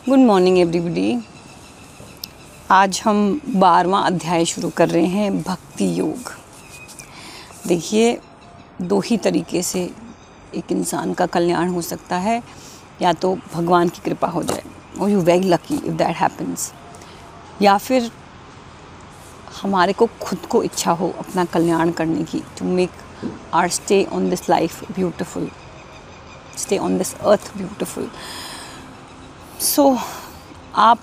Good morning everybody. आज हम 12वां अध्याय शुरू कर रहे हैं, भक्ति योग। देखिए, दो ही तरीके से एक इंसान का कल्याण हो सकता है, या तो भगवान की कृपा हो जाए और you very lucky if that happens, या फिर हमारे को खुद को इच्छा हो अपना कल्याण करने की, to make our stay on this life beautiful, stay on this earth beautiful. So आप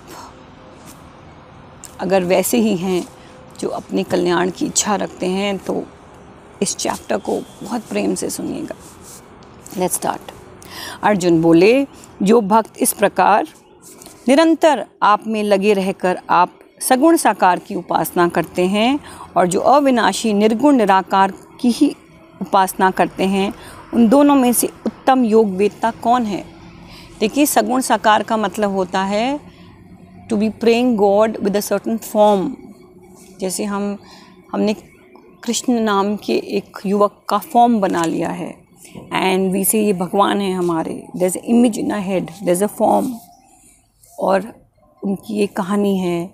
अगर वैसे ही हैं जो अपने कल्याण की इच्छा रखते हैं, तो इस चैप्टर को बहुत प्रेम से सुनिएगा। Let's start. अर्जुन बोले, जो भक्त इस प्रकार निरंतर आप में लगे रहकर आप सगुण साकार की उपासना करते हैं और जो अविनाशी निर्गुण निराकार की ही उपासना करते हैं, उन दोनों में से उत्तम योग वेत्ता कौन है? देखिए, सगुण साकार का मतलब होता है to be praying God with a certain form. जैसे हमने कृष्ण नाम के एक युवक का फॉर्म बना लिया है, एंड वी से ये भगवान है हमारे। There is a image in a head, there is a form, और उनकी एक कहानी है,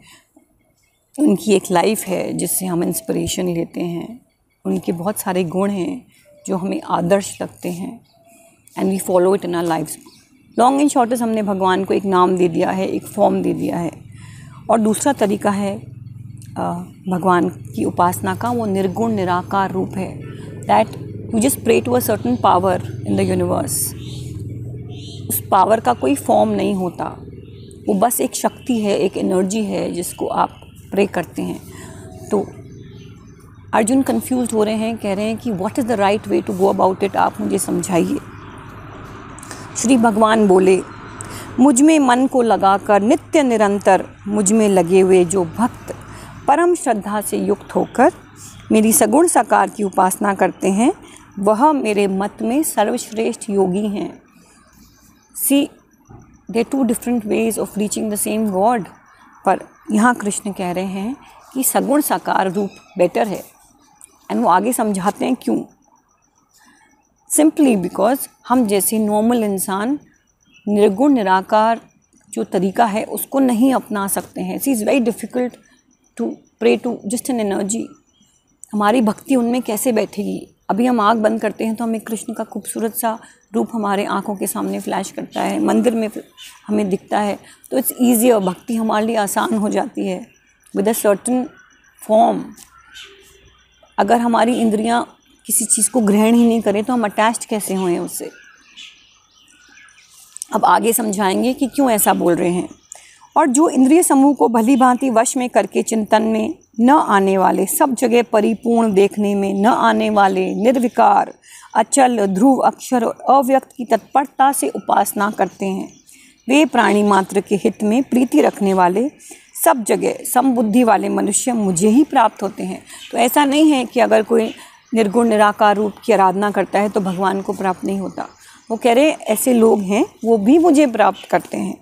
उनकी एक लाइफ है जिससे हम इंस्पिरेशन लेते हैं। उनके बहुत सारे गुण हैं जो हमें आदर्श लगते हैं, and we follow it in our lifes. Long and shortest हमने भगवान को एक नाम दे दिया है, एक फॉर्म दे दिया है। और दूसरा तरीका है भगवान की उपासना का, वो निर्गुण निराकार रूप है, that you just pray to a certain power in the universe. उस पावर का कोई फॉर्म नहीं होता, वो बस एक शक्ति है, एक एनर्जी है जिसको आप प्रे करते हैं। तो अर्जुन कंफ्यूज हो रहे हैं, कह रहे हैं कि what is the right way to go about it, आप मुझे समझाइए। श्री भगवान बोले, मुझ में मन को लगाकर नित्य निरंतर मुझ में लगे हुए जो भक्त परम श्रद्धा से युक्त होकर मेरी सगुण साकार की उपासना करते हैं, वह मेरे मत में सर्वश्रेष्ठ योगी हैं। See, they two different ways of reaching the same god, पर यहाँ कृष्ण कह रहे हैं कि सगुण साकार रूप बेटर है, एंड वो आगे समझाते हैं क्यों। सिंपली बिकॉज हम जैसे नॉर्मल इंसान निर्गुण निराकार जो तरीका है उसको नहीं अपना सकते हैं। See is very difficult to pray to just an energy. हमारी भक्ति उनमें कैसे बैठेगी? अभी हम आँख बंद करते हैं तो हमें कृष्ण का खूबसूरत सा रूप हमारे आँखों के सामने फ्लैश करता है, मंदिर में हमें दिखता है, तो इट्स ईजियर, भक्ति हमारे लिए आसान हो जाती है विद अ सर्टन फॉर्म। अगर हमारी इंद्रियाँ किसी चीज़ को ग्रहण ही नहीं करें तो हम अटैच्ड कैसे हुए उससे? अब आगे समझाएंगे कि क्यों ऐसा बोल रहे हैं। और जो इंद्रिय समूह को भली भांति वश में करके चिंतन में न आने वाले, सब जगह परिपूर्ण देखने में न आने वाले, निर्विकार अचल ध्रुव अक्षर और अव्यक्त की तत्परता से उपासना करते हैं, वे प्राणी मात्र के हित में प्रीति रखने वाले, सब जगह समबुद्धि वाले मनुष्य मुझे ही प्राप्त होते हैं। तो ऐसा नहीं है कि अगर कोई निर्गुण निराकार रूप की आराधना करता है तो भगवान को प्राप्त नहीं होता। वो कह रहे हैं ऐसे लोग हैं, वो भी मुझे प्राप्त करते हैं।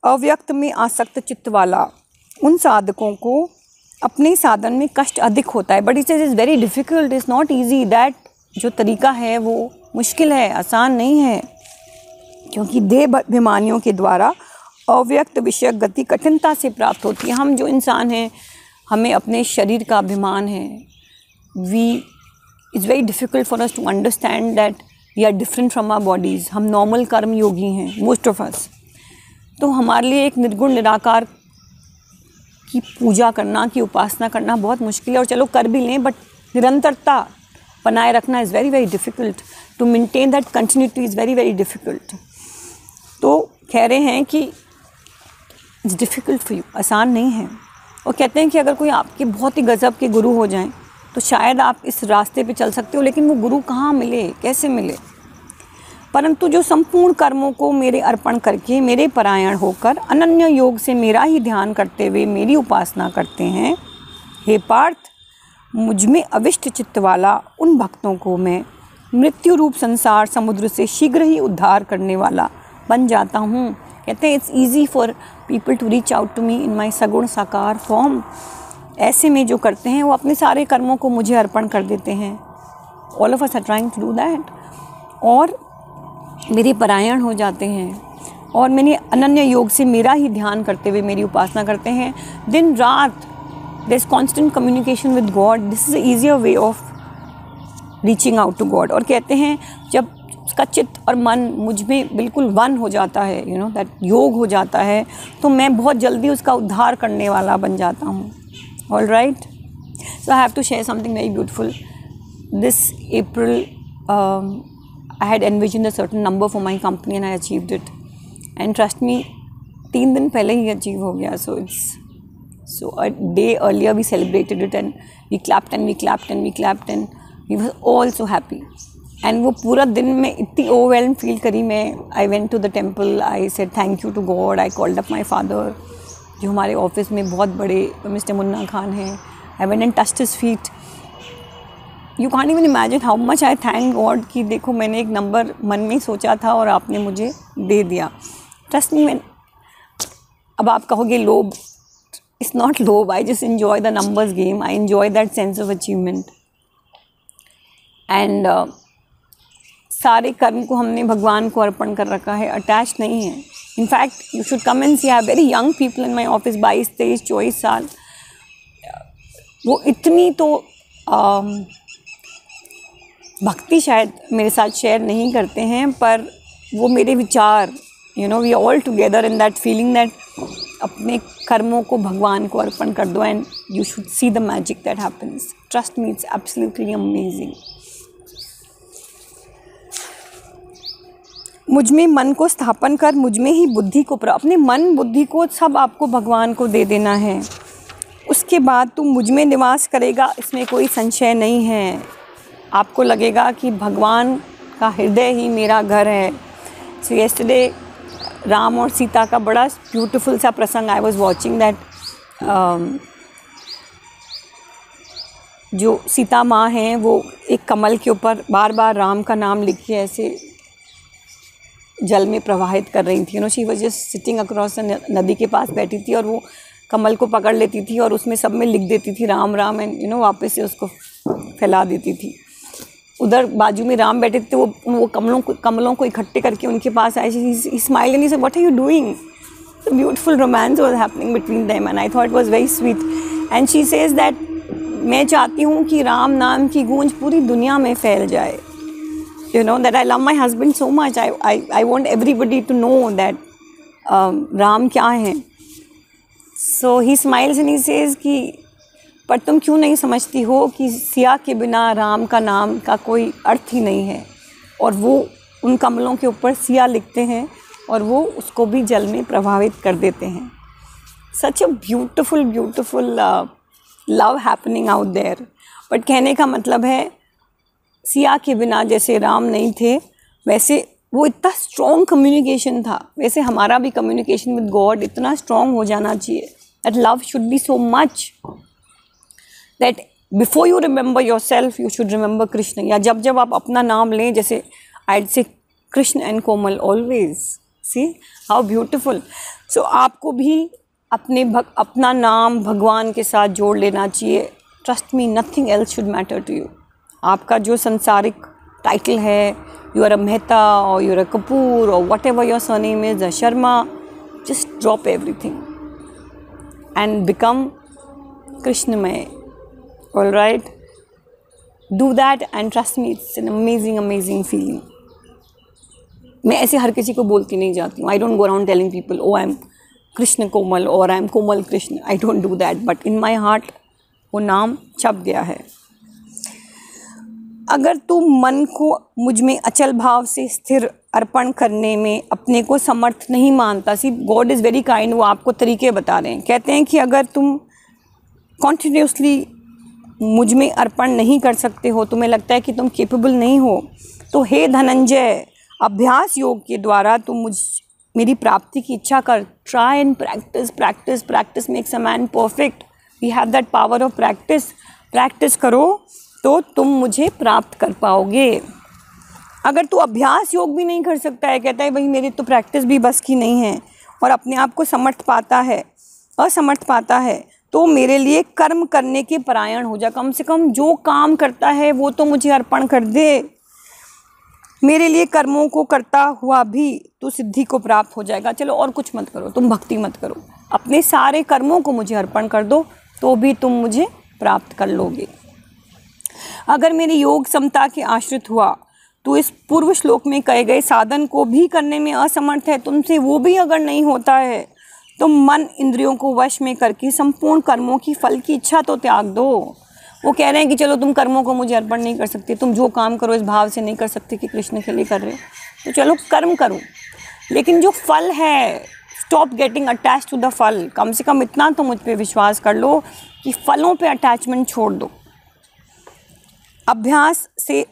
अव्यक्त में आसक्त चित्त वाला उन साधकों को अपने साधन में कष्ट अधिक होता है, but it is very difficult, is not easy. That जो तरीका है वो मुश्किल है, आसान नहीं है, क्योंकि देह अभिमानियों के द्वारा अव्यक्त विषय गति कठिनता से प्राप्त होती है। हम जो इंसान हैं, हमें अपने शरीर का अभिमान है। It's very difficult for us to understand that we are different from our bodies. हम नॉर्मल कर्म योगी हैं, मोस्ट ऑफ अस। तो हमारे लिए एक निर्गुण निराकार की पूजा करना, की उपासना करना बहुत मुश्किल है। और चलो कर भी लें, बट निरंतरता बनाए रखना is very very difficult. To maintain that continuity is very very difficult. तो कह रहे हैं कि इट्स डिफ़िकल्ट फॉर यू, आसान नहीं है। और कहते हैं कि अगर कोई आपके बहुत ही गज़ब के गुरु हो जाएं तो शायद आप इस रास्ते पे चल सकते हो, लेकिन वो गुरु कहाँ मिले, कैसे मिले? परंतु जो संपूर्ण कर्मों को मेरे अर्पण करके मेरे परायण होकर अनन्य योग से मेरा ही ध्यान करते हुए मेरी उपासना करते हैं, हे पार्थ, मुझ में अविष्ट चित्त वाला उन भक्तों को मैं मृत्यु रूप संसार समुद्र से शीघ्र ही उद्धार करने वाला बन जाता हूँ। कहते हैं it's easy for people to reach out to me in my saguna sakar form. ऐसे में जो करते हैं वो अपने सारे कर्मों को मुझे अर्पण कर देते हैं। All of us are trying to do that. और मेरे परायण हो जाते हैं और मैंने अनन्य योग से मेरा ही ध्यान करते हुए मेरी उपासना करते हैं दिन रात। There is constant communication with God. This is a easier way of reaching out to God. और कहते हैं जब उसका चित्त और मन मुझ में बिल्कुल वन हो जाता है, यू नो दैट योग हो जाता है, तो मैं बहुत जल्दी उसका उद्धार करने वाला बन जाता हूँ। All right, so I have to share something very beautiful. This April I had envisioned a certain number for my company and I achieved it. And trust me, 3 दिन पहले ही अचीव हो गया. So a day earlier we celebrated it and we clapped and we clapped and we clapped and we were all so happy. And वो पूरा दिन में इतनी overwhelmed feel करी मैं. I went to the temple, I said thank you to God, I called up my father, जो हमारे office में बहुत बड़े मिस्टर मुन्ना खान हैं. I went and touched his feet. You can't even imagine how much I thank God कि देखो मैंने एक नंबर मन में सोचा था और आपने मुझे दे दिया. Trust me, अब आप कहोगे लोभ. It's not लोभ. I just enjoy the numbers game. I enjoy that sense of achievement. And सारे कर्म को हमने भगवान को अर्पण कर रखा है, अटैच नहीं है. In fact, you should come and see. I have very young people in my office, 22, 23, 24 साल. वो इतनी तो भक्ति शायद मेरे साथ शेयर नहीं करते हैं, पर वो मेरे विचार, you know, we all together in that feeling that अपने कर्मों को भगवान को अर्पण कर दो and you should see the magic that happens. Trust me, it's absolutely amazing. मुझ में मन को स्थापन कर, मुझ में ही बुद्धि को अपने मन बुद्धि को सब आपको भगवान को दे देना है. उसके बाद तू मुझ में निवास करेगा, इसमें कोई संशय नहीं है. आपको लगेगा कि भगवान का हृदय ही मेरा घर है. सो येस्टरडे राम और सीता का बड़ा ब्यूटीफुल सा प्रसंग आई वाज वाचिंग दैट. जो सीता माँ हैं वो एक कमल के ऊपर बार बार राम का नाम लिख के ऐसे जल में प्रवाहित कर रही थी. You know, she was just sitting across नदी के पास बैठी थी और वो कमल को पकड़ लेती थी और उसमें सब में लिख देती थी Ram Ram and you know वापस से उसको फैला देती थी. उधर बाजू में राम बैठे थे, वो कमलों को इकट्ठे करके उनके पास आए. He smiled and he said what are you doing. The beautiful romance was happening between them and I thought it was very sweet. And she says that मैं चाहती हूँ कि राम नाम की गूंज पूरी दुनिया में फैल जाए. You know that I love my husband so much. I want everybody to know that Ram क्या है. So he smiles and he says कि पर तुम क्यों नहीं समझती हो कि सिया के बिना राम का नाम का कोई अर्थ ही नहीं है. और वो उन कमलों के ऊपर सिया लिखते हैं और वो उसको भी जल में प्रभावित कर देते हैं. Such a beautiful beautiful love happening out there. But कहने का मतलब है सिया के बिना जैसे राम नहीं थे, वैसे वो इतना स्ट्रॉन्ग कम्युनिकेशन था, वैसे हमारा भी कम्युनिकेशन विद गॉड इतना स्ट्रॉन्ग हो जाना चाहिए. That love should be so much that before you remember yourself you should remember Krishna. या जब आप अपना नाम लें, जैसे I'd say Krishna and Komal always. See how beautiful. So आपको भी अपना नाम भगवान के साथ जोड़ लेना चाहिए. Trust me, nothing else should matter to you. आपका जो संसारिक टाइटल है, you are a Mehta or you are a Kapoor or whatever your surname is, a Sharma, just drop everything and become Krishnamay. All right, do that and trust me, it's an amazing feeling. मैं ऐसे हर किसी को बोलती नहीं जाती हूँ. I don't go around telling people, oh I'm Krishna Komal or I'm Komal Krishna. I don't do that, but in my heart वो नाम छप गया है. अगर तू मन को मुझ में अचल भाव से स्थिर अर्पण करने में अपने को समर्थ नहीं मानता. सी गॉड इज़ वेरी काइंड. वो आपको तरीके बता रहे हैं. कहते हैं कि अगर तुम कॉन्टिन्यूसली मुझ में अर्पण नहीं कर सकते हो, तुम्हें लगता है कि तुम केपेबल नहीं हो, तो हे धनंजय, अभ्यास योग के द्वारा तुम मेरी प्राप्ति की इच्छा कर. Try and practice. Practice practice makes a man perfect. We have that power of practice. Practice करो तो तुम मुझे प्राप्त कर पाओगे. अगर तू अभ्यास योग भी नहीं कर सकता है, कहता है भाई मेरी तो प्रैक्टिस भी बस की नहीं है, और अपने आप को असमर्थ पाता है, तो मेरे लिए कर्म करने के परायण हो जा. कम से कम जो काम करता है वो तो मुझे अर्पण कर दे. मेरे लिए कर्मों को करता हुआ भी तू सिद्धि को प्राप्त हो जाएगा। चलो और कुछ मत करो, तुम भक्ति मत करो, अपने सारे कर्मों को मुझे अर्पण कर दो तो भी तुम मुझे प्राप्त कर लोगे। अगर मेरे योग समता के आश्रित हुआ तो इस पूर्व श्लोक में कहे गए साधन को भी करने में असमर्थ है, तुमसे वो भी अगर नहीं होता है तो मन इंद्रियों को वश में करके संपूर्ण कर्मों की फल की इच्छा तो त्याग दो। वो कह रहे हैं कि चलो तुम कर्मों को मुझे अर्पण नहीं कर सकते, तुम जो काम करो इस भाव से नहीं कर सकते कि कृष्ण के लिए कर रहे हो, तो चलो कर्म करो, लेकिन जो फल है stop getting attach to the फल। कम से कम इतना तो मुझ पे विश्वास कर लो कि फलों पे अटैचमेंट छोड़ दो। अभ्यास से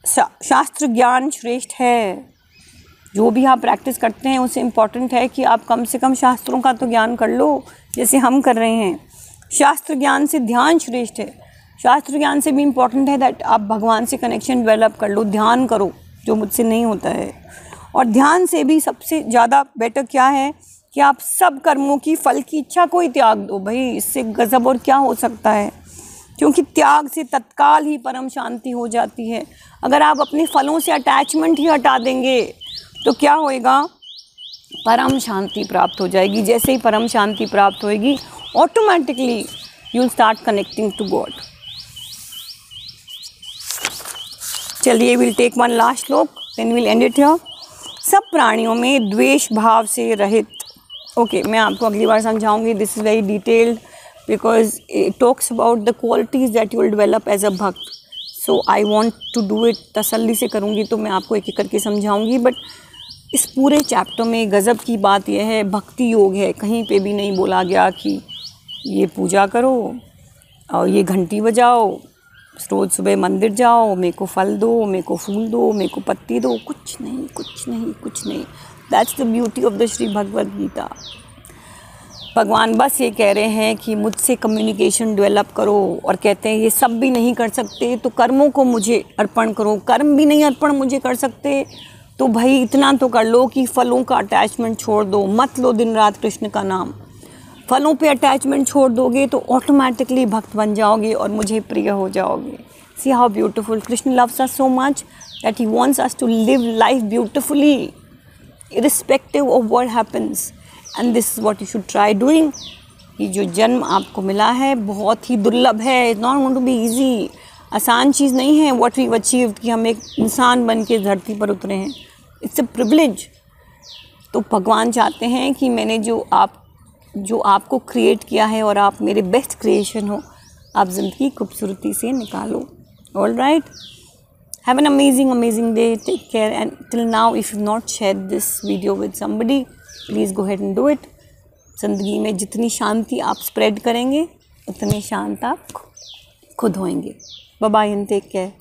शास्त्र ज्ञान श्रेष्ठ है। जो भी आप प्रैक्टिस करते हैं उससे इम्पॉर्टेंट है कि आप कम से कम शास्त्रों का तो ज्ञान कर लो, जैसे हम कर रहे हैं। शास्त्र ज्ञान से ध्यान श्रेष्ठ है। शास्त्र ज्ञान से भी इम्पॉर्टेंट है दैट आप भगवान से कनेक्शन डेवलप कर लो, ध्यान करो, जो मुझसे नहीं होता है। और ध्यान से भी सबसे ज़्यादा बेटर क्या है कि आप सब कर्मों की फल की इच्छा को ही त्याग दो। भाई इससे गज़ब और क्या हो सकता है, क्योंकि त्याग से तत्काल ही परम शांति हो जाती है। अगर आप अपने फलों से अटैचमेंट ही हटा देंगे तो क्या होएगा, परम शांति प्राप्त हो जाएगी। जैसे ही परम शांति प्राप्त होएगी automatically you will start connecting to God. चलिए विल टेक वन लास्ट श्लोक then will end it here. सब प्राणियों में द्वेष भाव से रहित। ओके, मैं आपको अगली बार समझाऊंगी। This is very detailed because it talks about the qualities that you will develop as a bhakt. So I want to do it, तसल्ली से करूँगी तो मैं आपको एक एक करके समझाऊँगी। बट इस पूरे चैप्टर में गज़ब की बात यह है, भक्ति योग है। कहीं पे भी नहीं बोला गया कि ये पूजा करो और ये घंटी बजाओ, रोज़ सुबह मंदिर जाओ, मेरे को फल दो, मेरे को फूल दो, मेरे को पत्ती दो। कुछ नहीं, कुछ नहीं, कुछ नहीं। That's the beauty of the Shri Bhagavad Gita. भगवान बस ये कह रहे हैं कि मुझसे कम्युनिकेशन डेवलप करो, और कहते हैं ये सब भी नहीं कर सकते तो कर्मों को मुझे अर्पण करो। कर्म भी नहीं अर्पण मुझे कर सकते तो भाई इतना तो कर लो कि फलों का अटैचमेंट छोड़ दो, मत लो दिन रात कृष्ण का नाम। फलों पे अटैचमेंट छोड़ दोगे तो ऑटोमेटिकली भक्त बन जाओगे और मुझे प्रिय हो जाओगे। See how beautiful Krishna loves us so much that he wants us to live life beautifully irrespective of what happens, and this is what you should try doing. ये जो जन्म आपको मिला है बहुत ही दुर्लभ है, it's not going to be easy. आसान चीज़ नहीं है व्हाट वी अचीव्ड कि हम एक इंसान बन के धरती पर उतरे हैं। It's a privilege. तो भगवान चाहते हैं कि मैंने जो आपको क्रिएट किया है और आप मेरे बेस्ट क्रिएशन हो, आप ज़िंदगी खूबसूरती से निकालो। All right, have an amazing day, take care, and till now if you not share this video with somebody, please go ahead and do it. ज़िंदगी में जितनी शांति आप स्प्रेड करेंगे उतनी शांत आप खुद होंगे। Bye bye and take care.